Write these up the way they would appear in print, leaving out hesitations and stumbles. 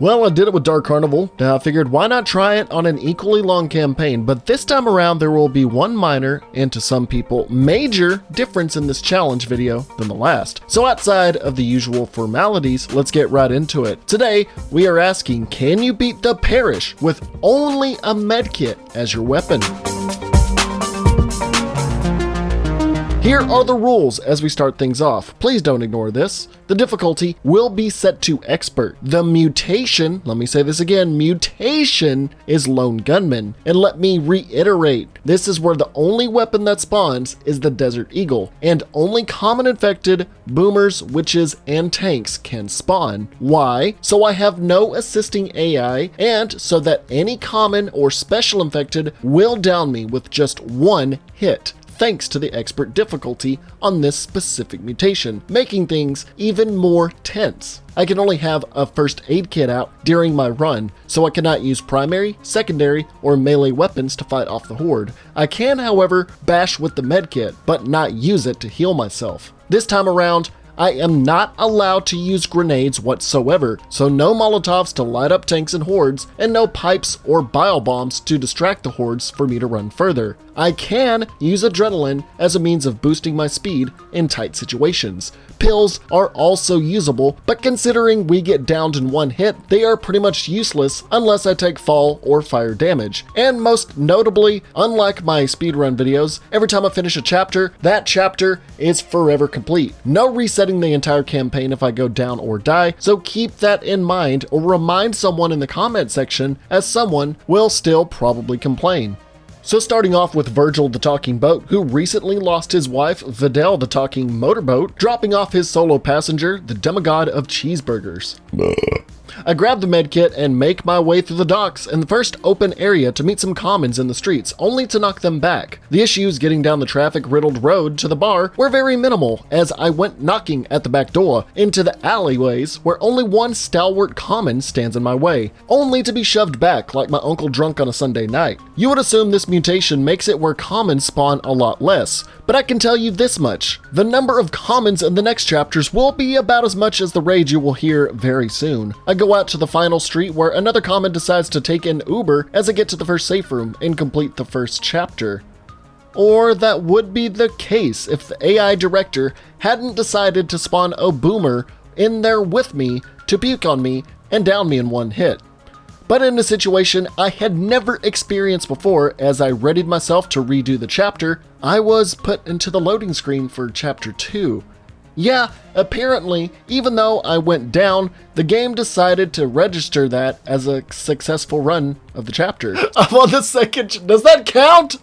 Well, I did it with Dark Carnival. Now I figured why not try it on an equally long campaign, but this time around there will be one minor, and to some people, major difference in this challenge video than the last. So outside of the usual formalities, let's get right into it. Today, we are asking, can you beat the Parish with only a medkit as your weapon? Here are the rules as we start things off. Please don't ignore this. The difficulty will be set to expert. The mutation, let me say this again, mutation is lone gunman. And let me reiterate, this is where the only weapon that spawns is the Desert Eagle, and only common infected, boomers, witches, and tanks can spawn. Why? So I have no assisting AI, and so that any common or special infected will down me with just one hit, thanks to the expert difficulty on this specific mutation, making things even more tense. I can only have a first aid kit out during my run, so I cannot use primary, secondary, or melee weapons to fight off the horde. I can, however, bash with the medkit, but not use it to heal myself. This time around, I am not allowed to use grenades whatsoever, so no Molotovs to light up tanks and hordes, and no pipes or bile bombs to distract the hordes for me to run further. I can use adrenaline as a means of boosting my speed in tight situations. Pills are also usable, but considering we get downed in one hit, they are pretty much useless unless I take fall or fire damage. And most notably, unlike my speedrun videos, every time I finish a chapter, that chapter is forever complete. No resetting the entire campaign if I go down or die, so keep that in mind or remind someone in the comment section, as someone will still probably complain. So starting off with Virgil the Talking Boat, who recently lost his wife, Videl the Talking Motorboat, dropping off his solo passenger, the demigod of cheeseburgers. I grab the medkit and make my way through the docks and the first open area to meet some commons in the streets, only to knock them back. The issues getting down the traffic-riddled road to the bar were very minimal, as I went knocking at the back door into the alleyways where only one stalwart common stands in my way, only to be shoved back like my uncle drunk on a Sunday night. You would assume this mutation makes it where commons spawn a lot less, but I can tell you this much: the number of commons in the next chapters will be about as much as the rage you will hear very soon. I go out to the final street where another common decides to take an Uber as I get to the first safe room and complete the first chapter. Or that would be the case if the AI director hadn't decided to spawn a boomer in there with me to puke on me and down me in one hit. But in a situation I had never experienced before, as I readied myself to redo the chapter, I was put into the loading screen for chapter 2. Yeah, apparently, even though I went down, the game decided to register that as a successful run of the chapter. I'm on the second. Does that count?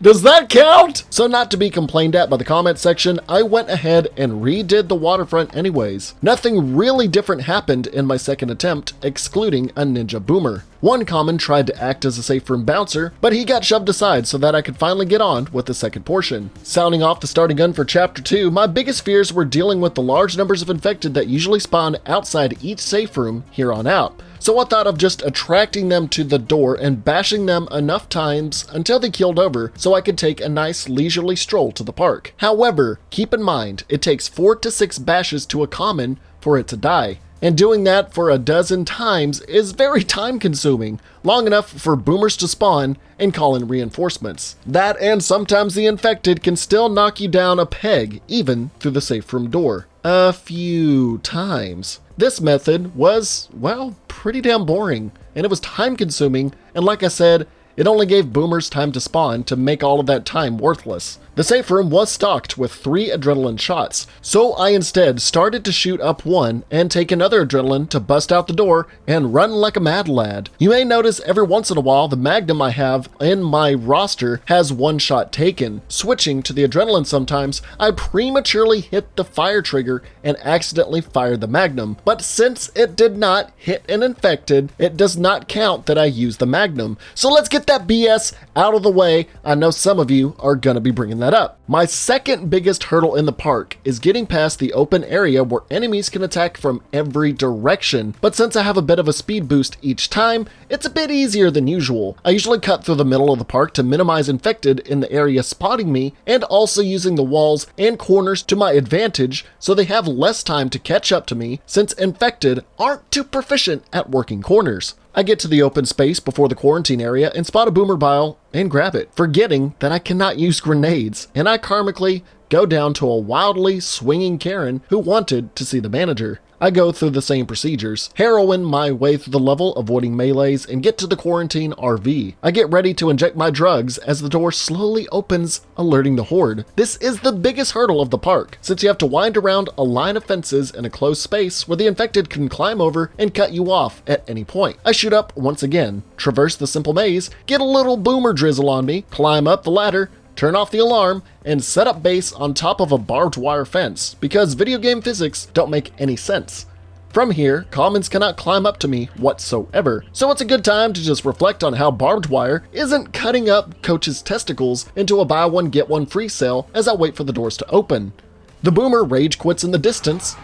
Does that count? So not to be complained at by the comment section, I went ahead and redid the waterfront anyways. Nothing really different happened in my second attempt, excluding a ninja boomer. One common tried to act as a safe room bouncer, but he got shoved aside so that I could finally get on with the second portion. Sounding off the starting gun for chapter 2, my biggest fears were dealing with the large numbers of infected that usually spawn outside each safe room here on out. So I thought of just attracting them to the door and bashing them enough times until they keeled over so I could take a nice leisurely stroll to the park. However, keep in mind, it takes 4 to 6 bashes to a common for it to die. And doing that for a dozen times is very time consuming, long enough for boomers to spawn and call in reinforcements. That and sometimes the infected can still knock you down a peg, even through the safe room door. A few times. This method was, well, pretty damn boring, and it was time consuming, and like I said, it only gave boomers time to spawn to make all of that time worthless. The safe room was stocked with 3 adrenaline shots, so I instead started to shoot up one and take another adrenaline to bust out the door and run like a mad lad. You may notice every once in a while the magnum I have in my roster has 1 shot taken. Switching to the adrenaline sometimes, I prematurely hit the fire trigger and accidentally fired the magnum, but since it did not hit an infected, it does not count that I used the magnum. So let's get that BS out of the way. I know some of you are gonna be bringing that up. My second biggest hurdle in the park is getting past the open area where enemies can attack from every direction, but since I have a bit of a speed boost each time, it's a bit easier than usual. I usually cut through the middle of the park to minimize infected in the area spotting me, and also using the walls and corners to my advantage so they have less time to catch up to me since infected aren't too proficient at working corners. I get to the open space before the quarantine area and spot a boomer bile and grab it, forgetting that I cannot use grenades, and I karmically go down to a wildly swinging Karen who wanted to see the manager. I go through the same procedures, heroin my way through the level, avoiding melees, and get to the quarantine RV. I get ready to inject my drugs as the door slowly opens, alerting the horde. This is the biggest hurdle of the park, since you have to wind around a line of fences in a closed space where the infected can climb over and cut you off at any point. I shoot up once again, traverse the simple maze, get a little boomer drizzle on me, climb up the ladder, turn off the alarm, and set up base on top of a barbed wire fence, because video game physics don't make any sense. From here, commons cannot climb up to me whatsoever, so it's a good time to just reflect on how barbed wire isn't cutting up Coach's testicles into a buy one get one free sale as I wait for the doors to open. The boomer rage quits in the distance.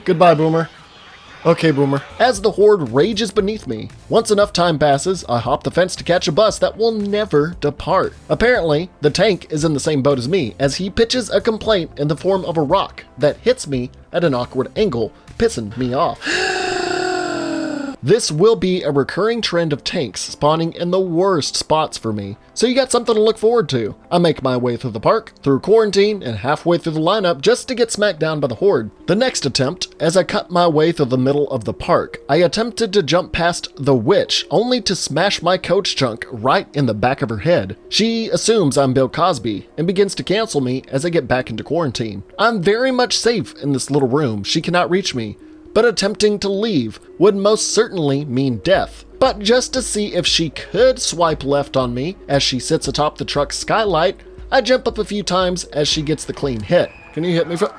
Goodbye, boomer. Okay, boomer. As the horde rages beneath me, once enough time passes, I hop the fence to catch a bus that will never depart. Apparently, the tank is in the same boat as me, as he pitches a complaint in the form of a rock that hits me at an awkward angle, pissing me off. This will be a recurring trend of tanks spawning in the worst spots for me, so you got something to look forward to. I make my way through the park, through quarantine, and halfway through the lineup just to get smacked down by the horde. The next attempt, as I cut my way through the middle of the park, I attempted to jump past the witch, only to smash my coach chunk right in the back of her head. She assumes I'm Bill Cosby, and begins to cancel me as I get back into quarantine. I'm very much safe in this little room, she cannot reach me, but attempting to leave would most certainly mean death. But just to see if she could swipe left on me as she sits atop the truck's skylight, I jump up a few times as she gets the clean hit. Can you hit me for...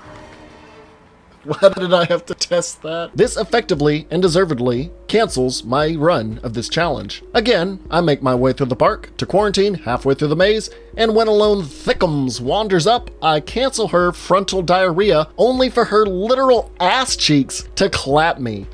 Why did I have to test that? This effectively and deservedly cancels my run of this challenge. Again, I make my way through the park to quarantine halfway through the maze, and when Alone Thickums wanders up, I cancel her frontal diarrhea only for her literal ass cheeks to clap me.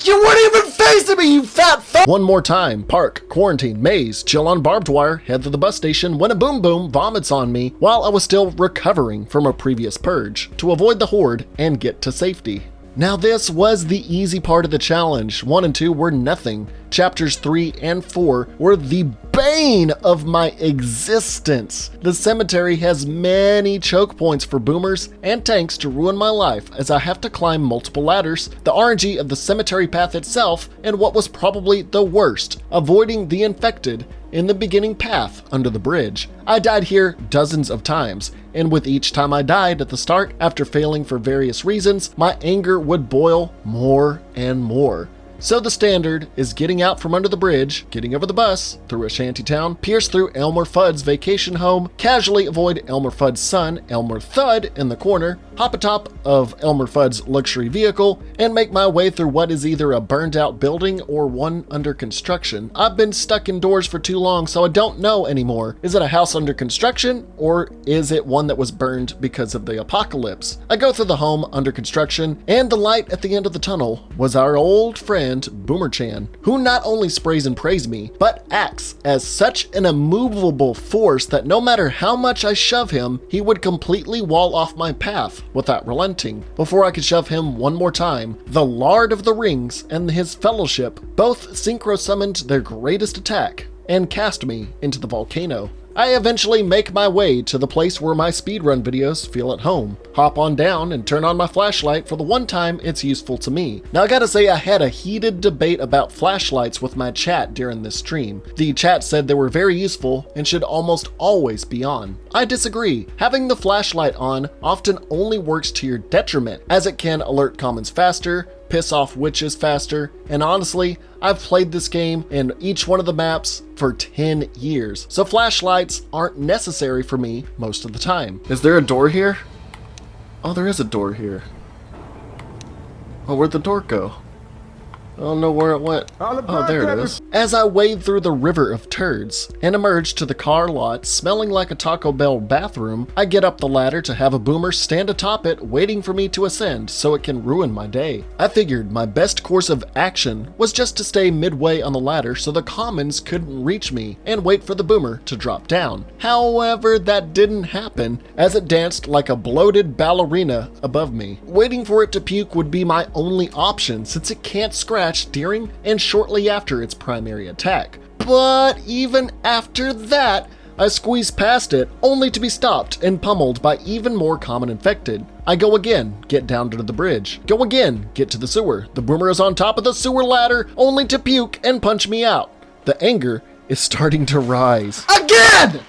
You weren't even facing me, you fat fuck! One more time, park, quarantine, maze, chill on barbed wire, head to the bus station when a boom boom vomits on me while I was still recovering from a previous purge to avoid the horde and get to safety. Now this was the easy part of the challenge. 1 and 2 were nothing. Chapters 3 and 4 were the bane of my existence. The cemetery has many choke points for boomers and tanks to ruin my life as I have to climb multiple ladders, the RNG of the cemetery path itself, and what was probably the worst, avoiding the infected in the beginning path under the bridge. I died here dozens of times, and with each time I died at the start after failing for various reasons, my anger would boil more and more. So the standard is getting out from under the bridge, getting over the bus, through a shantytown, pierce through Elmer Fudd's vacation home, casually avoid Elmer Fudd's son, Elmer Thud, in the corner, hop atop of Elmer Fudd's luxury vehicle, and make my way through what is either a burned out building or one under construction. I've been stuck indoors for too long, so I don't know anymore. Is it a house under construction, or is it one that was burned because of the apocalypse? I go through the home under construction, and the light at the end of the tunnel was our old friend Boomer Chan, who not only sprays and prays me, but acts as such an immovable force that no matter how much I shove him, he would completely wall off my path without relenting. Before I could shove him one more time, the Lord of the Rings and his fellowship both synchro summoned their greatest attack and cast me into the volcano. I eventually make my way to the place where my speedrun videos feel at home, hop on down and turn on my flashlight for the one time it's useful to me. Now I gotta say I had a heated debate about flashlights with my chat during this stream. The chat said they were very useful and should almost always be on. I disagree. Having the flashlight on often only works to your detriment, as it can alert commons faster, piss off witches faster, and honestly, I've played this game in each one of the maps for 10 years, so flashlights aren't necessary for me most of the time. Is there a door here? Oh, there is a door here. Oh, where'd the door go? I don't know where it went. Oh, there it is. As I wade through the river of turds and emerge to the car lot smelling like a Taco Bell bathroom, I get up the ladder to have a boomer stand atop it waiting for me to ascend so it can ruin my day. I figured my best course of action was just to stay midway on the ladder so the commons couldn't reach me and wait for the boomer to drop down. However, that didn't happen as it danced like a bloated ballerina above me. Waiting for it to puke would be my only option since it can't scratch during and shortly after its primary attack. But even after that, I squeeze past it only to be stopped and pummeled by even more common infected. I go again, get down to the bridge. Go again, get to the sewer. The boomer is on top of the sewer ladder only to puke and punch me out. The anger is starting to rise. Again!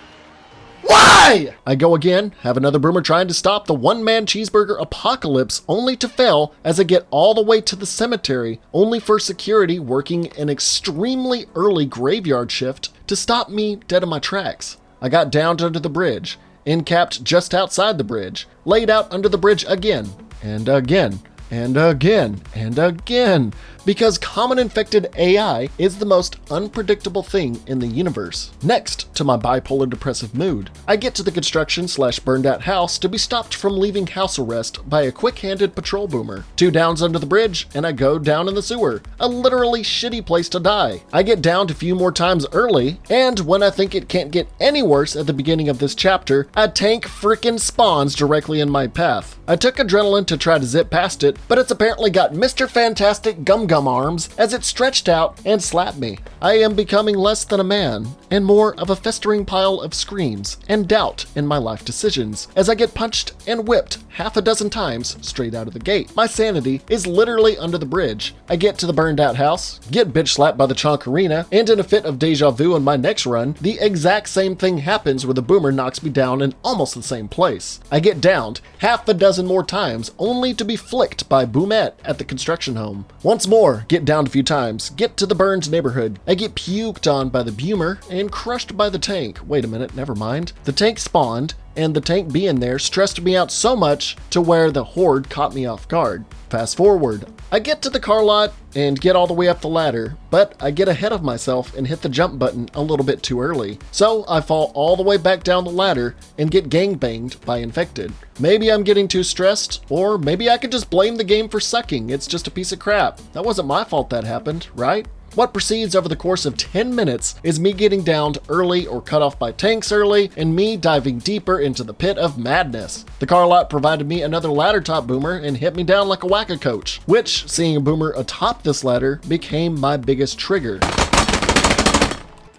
Why? I go again, have another boomer trying to stop the one-man cheeseburger apocalypse only to fail as I get all the way to the cemetery, only for security working an extremely early graveyard shift to stop me dead in my tracks. I got down under the bridge, encapped just outside the bridge, laid out under the bridge again, and again, and again, and again, because common infected AI is the most unpredictable thing in the universe. Next to my bipolar depressive mood, I get to the construction/burned out house to be stopped from leaving house arrest by a quick-handed patrol boomer. 2 downs under the bridge, and I go down in the sewer. A literally shitty place to die. I get downed a few more times early, and when I think it can't get any worse at the beginning of this chapter, a tank frickin' spawns directly in my path. I took adrenaline to try to zip past it, but it's apparently got Mr. Fantastic gum arms as it stretched out and slapped me. I am becoming less than a man and more of a festering pile of screams and doubt in my life decisions as I get punched and whipped half a dozen times straight out of the gate. My sanity is literally under the bridge. I get to the burned out house, get bitch slapped by the Chonkarina, and in a fit of deja vu in my next run, the exact same thing happens where the boomer knocks me down in almost the same place. I get downed half a dozen more times only to be flicked by Boomette at the construction home. Once more, get downed a few times, get to the burned neighborhood. I get puked on by the boomer and crushed by the tank. Wait a minute, never mind. The tank spawned, and the tank being there stressed me out so much to where the horde caught me off guard. Fast forward, I get to the car lot and get all the way up the ladder, but I get ahead of myself and hit the jump button a little bit too early. So I fall all the way back down the ladder and get gangbanged by infected. Maybe I'm getting too stressed, or maybe I could just blame the game for sucking. It's just a piece of crap. That wasn't my fault that happened, right? What proceeds over the course of 10 minutes is me getting downed early or cut off by tanks early, and me diving deeper into the pit of madness. The car lot provided me another ladder top boomer and hit me down like a whack-a-coach, which, seeing a boomer atop this ladder, became my biggest trigger.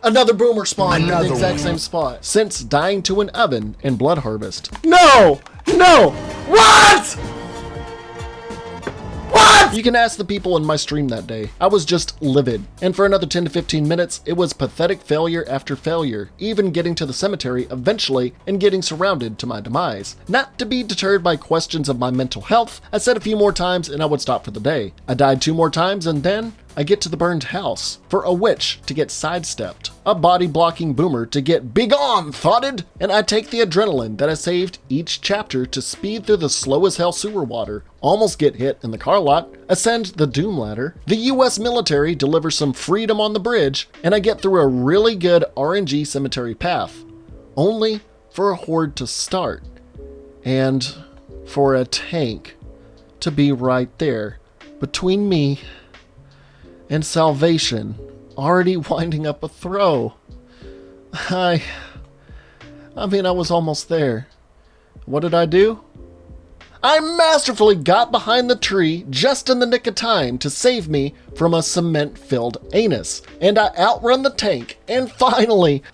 Another boomer spawned in the exact same spot, since dying to an oven in Blood Harvest. No! No! What?! You can ask the people in my stream that day. I was just livid. And for another 10 to 15 minutes, it was pathetic failure after failure, even getting to the cemetery eventually and getting surrounded to my demise. Not to be deterred by questions of my mental health, I said a few more times and I would stop for the day. I died 2 more times and then I get to the burned house for a witch to get sidestepped, a body-blocking boomer to get begone, thoughted, and I take the adrenaline that I saved each chapter to speed through the slow as hell sewer water, almost get hit in the car lot, ascend the doom ladder, the US military delivers some freedom on the bridge, and I get through a really good RNG cemetery path, only for a horde to start, and for a tank to be right there between me and salvation, already winding up a throw. I was almost there. What did I do? I masterfully got behind the tree just in the nick of time to save me from a cement-filled anus. And I outrun the tank and finally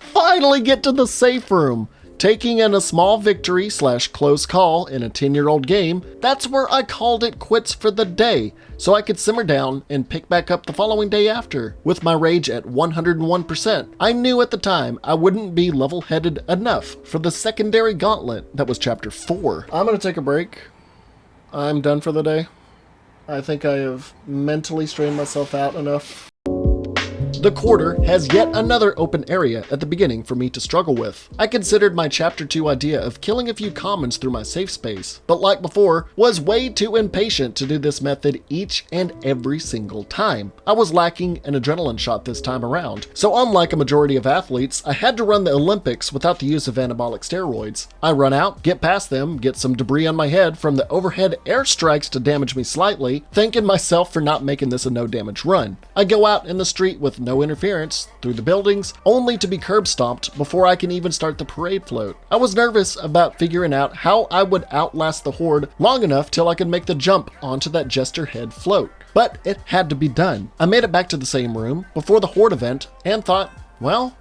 get to the safe room. Taking in a small victory / close call in a 10-year-old game, that's where I called it quits for the day, so I could simmer down and pick back up the following day after. With my rage at 101%, I knew at the time I wouldn't be level-headed enough for the secondary gauntlet that was chapter 4. I'm gonna take a break. I'm done for the day. I think I have mentally strained myself out enough. The quarter has yet another open area at the beginning for me to struggle with. I considered my Chapter 2 idea of killing a few commons through my safe space, but like before, was way too impatient to do this method each and every single time. I was lacking an adrenaline shot this time around, so unlike a majority of athletes, I had to run the Olympics without the use of anabolic steroids. I run out, get past them, get some debris on my head from the overhead airstrikes to damage me slightly, thanking myself for not making this a no damage run. I go out in the street with no interference, through the buildings, only to be curb stomped before I can even start the parade float. I was nervous about figuring out how I would outlast the horde long enough till I could make the jump onto that jester head float. But it had to be done. I made it back to the same room before the horde event and thought, well,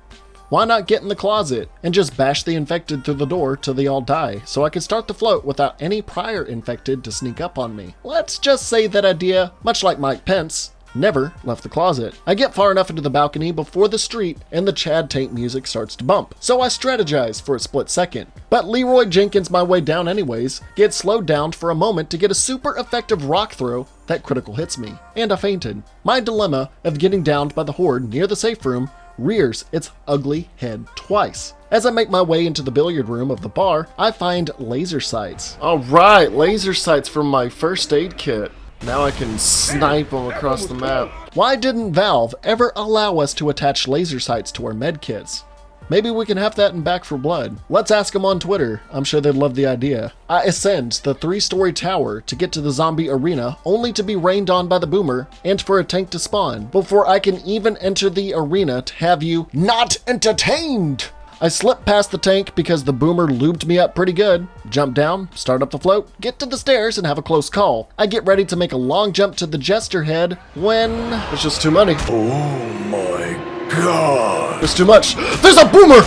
why not get in the closet and just bash the infected through the door till they all die so I could start the float without any prior infected to sneak up on me. Let's just say that idea, much like Mike Pence, never left the closet. I get far enough into the balcony before the street and the Chad Tank music starts to bump, so I strategize for a split second. But Leroy Jenkins my way down anyways, gets slowed down for a moment to get a super effective rock throw that critical hits me, and I fainted. My dilemma of getting downed by the horde near the safe room rears its ugly head twice. As I make my way into the billiard room of the bar, I find laser sights. Alright, laser sights from my first aid kit. Now I can snipe them across the map. Why didn't Valve ever allow us to attach laser sights to our medkits? Maybe we can have that in Back 4 Blood. Let's ask them on Twitter. I'm sure they'd love the idea. I ascend the 3-story tower to get to the zombie arena, only to be rained on by the boomer and for a tank to spawn, before I can even enter the arena to have you not entertained. I slip past the tank because the boomer lubed me up pretty good, jump down, start up the float, get to the stairs and have a close call. I get ready to make a long jump to the jester head when it's just too many. Oh my god. It's too much. There's a boomer!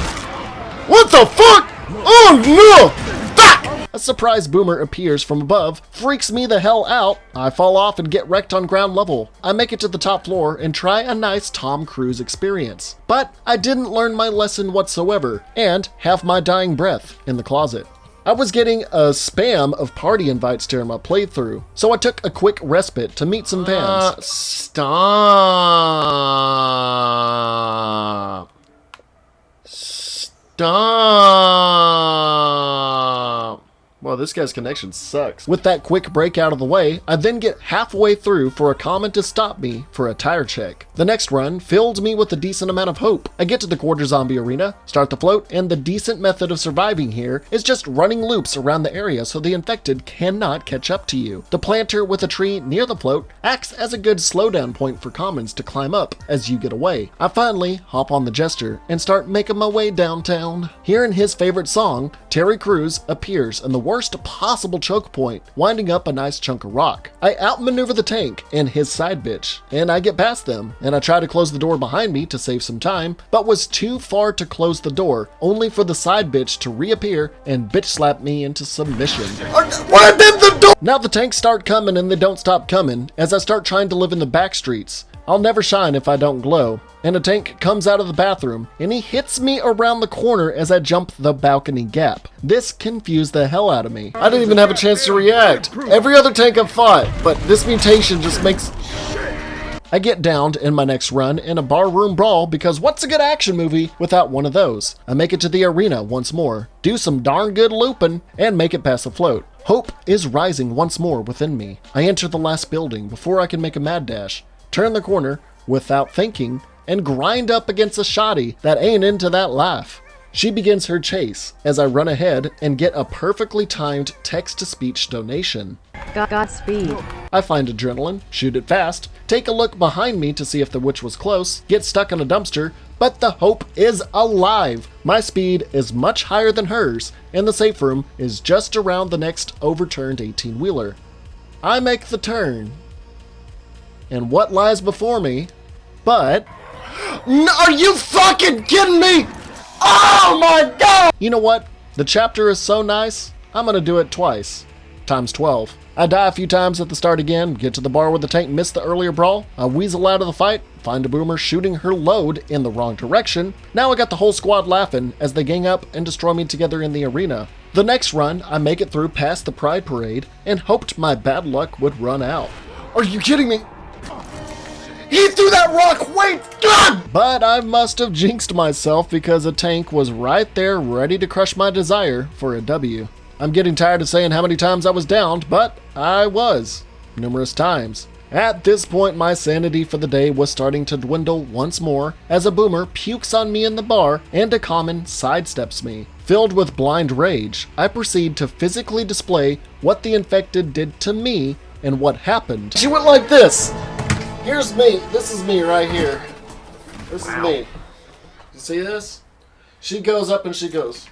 What the fuck? Oh no! Fuck! A surprise boomer appears from above, freaks me the hell out. I fall off and get wrecked on ground level. I make it to the top floor and try a nice Tom Cruise experience. But I didn't learn my lesson whatsoever and have my dying breath in the closet. I was getting a spam of party invites during my playthrough, so I took a quick respite to meet some fans. Stop. Well, this guy's connection sucks. With that quick break out of the way, I then get halfway through for a comment to stop me for a tire check. The next run filled me with a decent amount of hope. I get to the quarter zombie arena, start the float, and the decent method of surviving here is just running loops around the area so the infected cannot catch up to you. The planter with a tree near the float acts as a good slowdown point for commons to climb up as you get away. I finally hop on the jester and start making my way downtown. Hearing his favorite song, Terry Crews appears in the worst possible choke point, winding up a nice chunk of rock. I outmaneuver the tank and his side bitch, and I get past them, and I try to close the door behind me to save some time, but was too far to close the door, only for the side bitch to reappear and bitch slap me into submission. What did the door? Now the tanks start coming and they don't stop coming as I start trying to live in the back streets. I'll never shine if I don't glow. And a tank comes out of the bathroom, and he hits me around the corner as I jump the balcony gap. This confused the hell out of me. I didn't even have a chance to react. Every other tank I've fought, but this mutation just makes... I get downed in my next run in a barroom brawl because what's a good action movie without one of those? I make it to the arena once more, do some darn good looping, and make it past the float. Hope is rising once more within me. I enter the last building before I can make a mad dash, turn the corner without thinking, and grind up against a shotty that ain't into that life. She begins her chase as I run ahead and get a perfectly timed text-to-speech donation. Godspeed. I find adrenaline, shoot it fast, take a look behind me to see if the witch was close, get stuck in a dumpster, but the hope is alive. My speed is much higher than hers, and the safe room is just around the next overturned 18-wheeler. I make the turn. And what lies before me, but... Are you fucking kidding me? Oh my god! You know what? The chapter is so nice, I'm gonna do it twice. Times 12. I die a few times at the start again, get to the bar where the tank missed the earlier brawl, I weasel out of the fight, find a boomer shooting her load in the wrong direction. Now I got the whole squad laughing as they gang up and destroy me together in the arena. The next run, I make it through past the Pride Parade and hoped my bad luck would run out. Are you kidding me? He threw that rock way. God! But I must have jinxed myself because a tank was right there ready to crush my desire for a W. I'm getting tired of saying how many times I was downed, but I was. Numerous times. At this point, my sanity for the day was starting to dwindle once more as a boomer pukes on me in the bar and a common sidesteps me. Filled with blind rage, I proceed to physically display what the infected did to me and what happened. She went like this. Here's me. This is me right here. This is me. You see this? She goes up and she goes.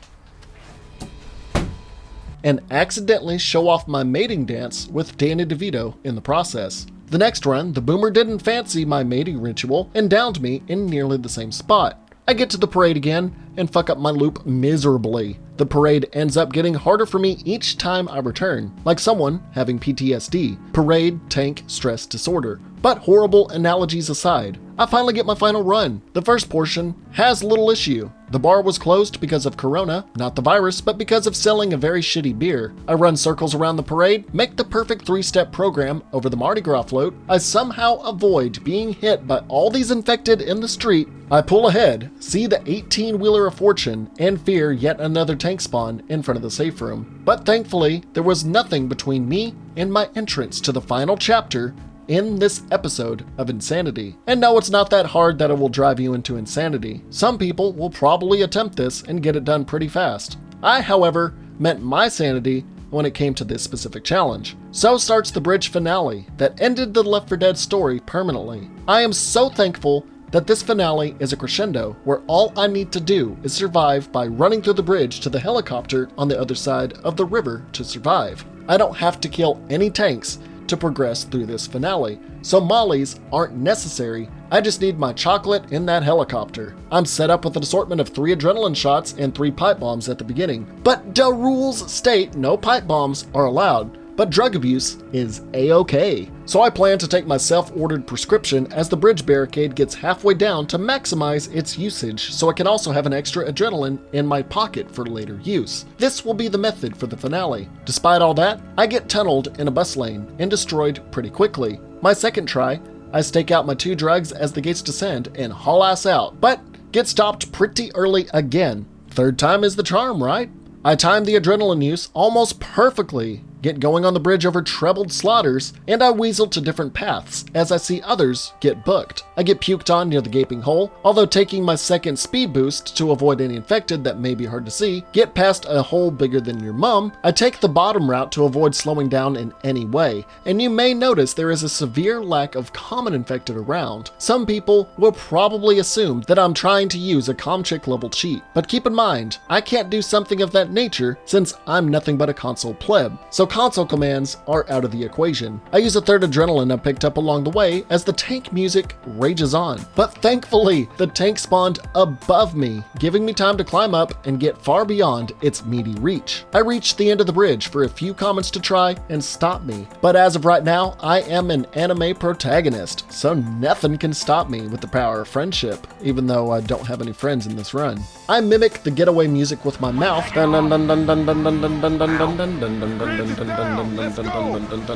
And accidentally show off my mating dance with Danny DeVito in the process. The next run, the boomer didn't fancy my mating ritual and downed me in nearly the same spot. I get to the parade again and fuck up my loop miserably. The parade ends up getting harder for me each time I return, like someone having PTSD, parade tank stress disorder. But horrible analogies aside, I finally get my final run. The first portion has little issue. The bar was closed because of Corona, not the virus, but because of selling a very shitty beer. I run circles around the parade, make the perfect 3-step program over the Mardi Gras float. I somehow avoid being hit by all these infected in the street. I pull ahead, see the 18-wheeler of fortune, and fear yet another tank spawn in front of the safe room. But thankfully, there was nothing between me and my entrance to the final chapter in this episode of Insanity. And no, it's not that hard that it will drive you into insanity. Some people will probably attempt this and get it done pretty fast. I, however, meant my sanity when it came to this specific challenge. So starts the bridge finale that ended the Left 4 Dead story permanently. I am so thankful that this finale is a crescendo where all I need to do is survive by running through the bridge to the helicopter on the other side of the river to survive. I don't have to kill any tanks to progress through this finale, so mollies aren't necessary. I just need my chocolate in that helicopter. I'm set up with an assortment of 3 adrenaline shots and 3 pipe bombs at the beginning, but the rules state no pipe bombs are allowed, but drug abuse is a-okay. So I plan to take my self-ordered prescription as the bridge barricade gets halfway down to maximize its usage, so I can also have an extra adrenaline in my pocket for later use. This will be the method for the finale. Despite all that, I get tunneled in a bus lane and destroyed pretty quickly. My second try, I stake out my 2 drugs as the gates descend and haul ass out, but get stopped pretty early again. Third time is the charm, right? I time the adrenaline use almost perfectly, get going on the bridge over trebled slaughters, and I weasel to different paths as I see others get booked. I get puked on near the gaping hole, although taking my second speed boost to avoid any infected that may be hard to see, get past a hole bigger than your mum. I take the bottom route to avoid slowing down in any way, and you may notice there is a severe lack of common infected around. Some people will probably assume that I'm trying to use a Comchick level cheat, but keep in mind, I can't do something of that nature since I'm nothing but a console pleb, so console commands are out of the equation. I use a 3rd adrenaline I picked up along the way as the tank music rages on. But thankfully, the tank spawned above me, giving me time to climb up and get far beyond its meaty reach. I reached the end of the bridge for a few comments to try and stop me. But as of right now, I am an anime protagonist, so nothing can stop me with the power of friendship, even though I don't have any friends in this run. I mimic the getaway music with my mouth,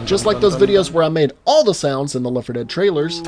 just like those videos where I made all the sounds in the Left 4 Dead trailers,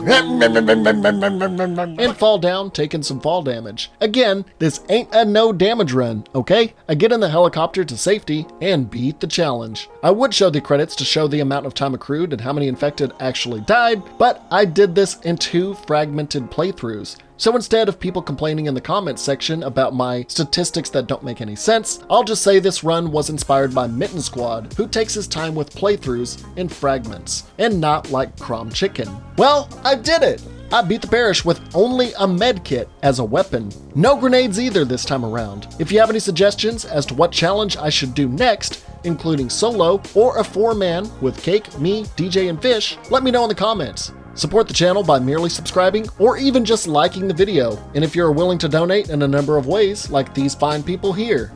and fall down, taking some fall damage. Again, this ain't a no damage run, okay? I get in the helicopter to safety and beat the challenge. I would show the credits to show the amount of time accrued and how many infected actually died, but I did this in 2 fragmented playthroughs. So instead of people complaining in the comments section about my statistics that don't make any sense, I'll just say this run was inspired by Mitten Squad, who takes his time with playthroughs in fragments, and not like Crom Chicken. Well, I did it! I beat the parish with only a medkit as a weapon. No grenades either this time around. If you have any suggestions as to what challenge I should do next, including solo or a 4-man with Cake, me, DJ, and Fish, let me know in the comments. Support the channel by merely subscribing or even just liking the video, and if you're willing to donate in a number of ways, like these fine people here.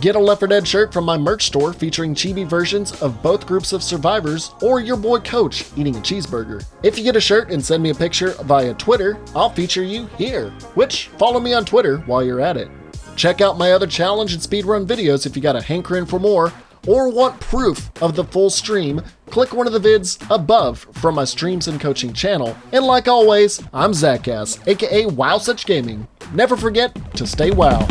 Get a Left 4 Dead shirt from my merch store featuring chibi versions of both groups of survivors or your boy Coach eating a cheeseburger. If you get a shirt and send me a picture via Twitter, I'll feature you here, which follow me on Twitter while you're at it. Check out my other challenge and speedrun videos if you got a hankering for more, or want proof of the full stream, click one of the vids above from my Streams and Coaching channel. And like always, I'm Zackass, aka Wow Such Gaming. Never forget to stay wow.